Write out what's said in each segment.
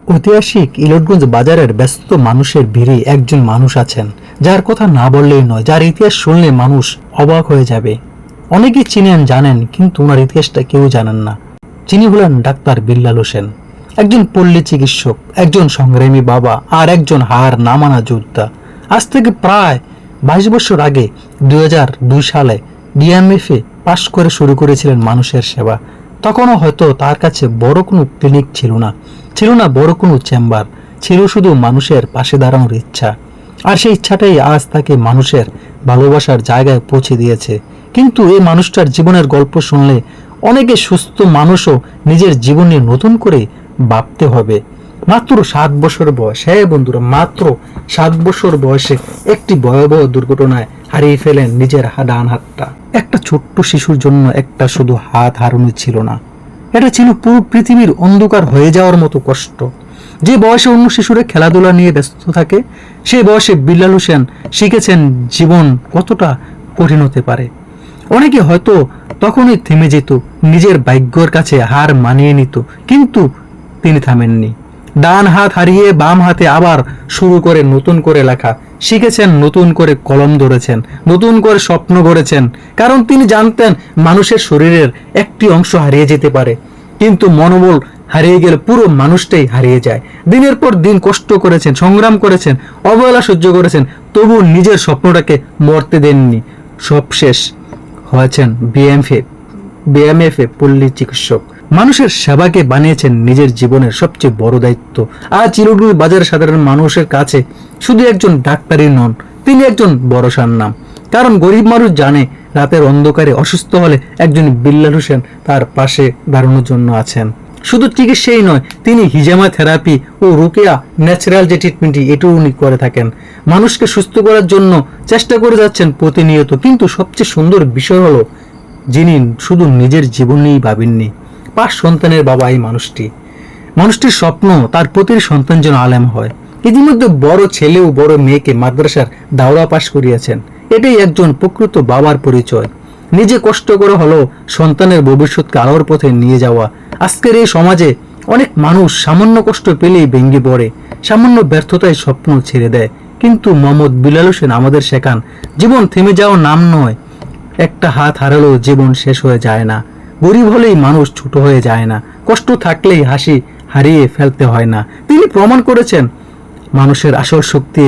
ঐতিহাসিক ইলটগঞ্জ বাজারের ব্যস্ত মানুষের ভিড়ে একজন মানুষ আছেন, যার কথা না বললেই নয়, যার ইতিহাস শুনলে মানুষ অবাক হয়ে যাবে। অনেকেই চিনেন, জানেন, কিন্তু ওনার ইতিহাসটা কেউ জানেন না। যিনি হলেন ডাক্তার বিল্লাল হোসেন, একজন পল্লী চিকিৎসক, একজন সংগ্রামী বাবা, আর একজন হার না মানা যোদ্ধা। আজ থেকে প্রায় 22 বছর আগে 2002 সালে ডিএমএফে পাশ করে শুরু করেছিলেন মানুষের সেবা। তখনও হয়তো তার কাছে বড় কোনো ক্লিনিক ছিল না বড় কোনো চেম্বার, ছিল শুধু মানুষের পাশে দাঁড়ানোর ইচ্ছা। আর সেই ইচ্ছাটাই আজ তাকে মানুষের ভালোবাসার জায়গায় পৌঁছে দিয়েছে। কিন্তু এই মানুষটার জীবনের গল্প শুনলে অনেকে সুস্থ মানুষও নিজের জীবন নিয়ে নতুন করে ভাবতে হবে। মাত্র 7 বছর বয়স, হ্যাঁ বন্ধুরা, মাত্র 7 বছর বয়সে একটি ভয়াবহ দুর্ঘটনায় হারিয়ে ফেলেন নিজের ডান হাতটা। একটা ছোট্ট শিশুর জন্য একটা শুধু হাত হারানো ছিল না, এটা ছিল পুরো পৃথিবীর অন্ধকার হয়ে যাওয়ার মতো কষ্ট। যে বয়সে অন্য শিশুরা খেলাধুলা নিয়ে ব্যস্ত থাকে, সেই বয়সে বিল্লাল হোসেন শিখেছেন জীবন কতটা কঠিন হতে পারে। অনেকে হয়তো তখনই থেমে যেত, নিজের ভাগ্যের কাছে হার মানিয়ে নিত, কিন্তু তিনি থামেননি। ডান হাত হারিয়ে বাম হাতে আবার শুরু করে নতুন করে লেখা শিখেছেন, নতুন করে কলম ধরেছেন, নতুন করে স্বপ্ন গড়েছেন। কারণ তিনি জানতেন মানুষের শরীরের একটি অংশ হারিয়ে যেতে পারে, কিন্তু মনোবল হারিয়ে গেলে পুরো মানুষটাই হারিয়ে যায়। দিনের পর দিন কষ্ট করেছেন, সংগ্রাম করেছেন, অবহেলা সহ্য করেছেন, তবু নিজের স্বপ্নটাকে মরতে দেননি। সবশেষ হয়েছেন বিএমএফে পল্লী চিকিৎসক। মানুষের সেবাকে বানিয়েছেন নিজের জীবনের সবচেয়ে বড় দায়িত্ব। আজ ইলটগঞ্জ বাজারের সাধারণ মানুষের কাছে শুধু একজন ডাক্তারই নন, তিনি একজন ভরসার নাম। কারণ গরিব মানুষ জানে রাতের অন্ধকারে অসুস্থ হলে একজন বিল্লাল হোসেন তার পাশে দাঁড়ানোর জন্য আছেন। শুধু চিকিৎসাই নয়, তিনি হিজামা থেরাপি ও রুকিয়া ন্যাচারাল যে ট্রিটমেন্টটি এটিও উনি করে থাকেন। মানুষকে সুস্থ করার জন্য চেষ্টা করে যাচ্ছেন প্রতিনিয়ত। কিন্তু সবচেয়ে সুন্দর বিষয় হলো, যিনি শুধু নিজের জীবন নিয়েই ভাবেননি। 5 সন্তানের বাবা এই মানুষটির স্বপ্ন তার প্রতিটি সন্তান যেন আলেম হয়। ইতিমধ্যে বড় ছেলে ও বড় মেয়েকে মাদ্রাসার দাওরা পাশ করিয়েছেন। এটাই একজন প্রকৃত বাবার পরিচয়। নিজে কষ্ট করে হলো সন্তানের ভবিষ্যৎকে আলোর পথে নিয়ে যাওয়া। আজকের এই সমাজে অনেক মানুষ সামান্য কষ্ট পেলেই ভেঙে পড়ে, সামান্য ব্যর্থতায় স্বপ্ন ছেড়ে দেয়। কিন্তু মোহাম্মদ বিল্লাল হোসেন আমাদের শেখান, জীবন থেমে যাওয়ার নাম নয়। একটা হাত হারালেও জীবন শেষ হয়ে যায় না, গরিব হলেই মানুষ ছোট হয়ে যায় না, কষ্ট থাকলেই হাসি হারিয়ে ফেলতে হয় না। তিনি প্রমাণ করেছেন মানুষের আসল শক্তি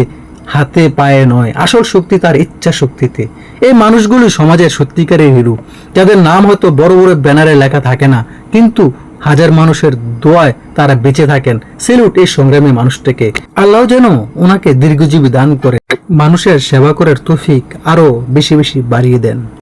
হাতে পায়ে নয়, আসল শক্তি তার ইচ্ছা শক্তিতে। এই মানুষগুলি সমাজের সত্যিকারের হিরো, যাদের নাম হয়তো বড় বড় ব্যানারে লেখা থাকে না, কিন্তু হাজার মানুষের দোয়ায় তারা বেঁচে থাকেন। সেলুট এই সংগ্রামী মানুষটাকে। আল্লাহ যেন ওনাকে দীর্ঘজীবী দান করে, মানুষের সেবা করার তৌফিক আরো বেশি বেশি বাড়িয়ে দেন।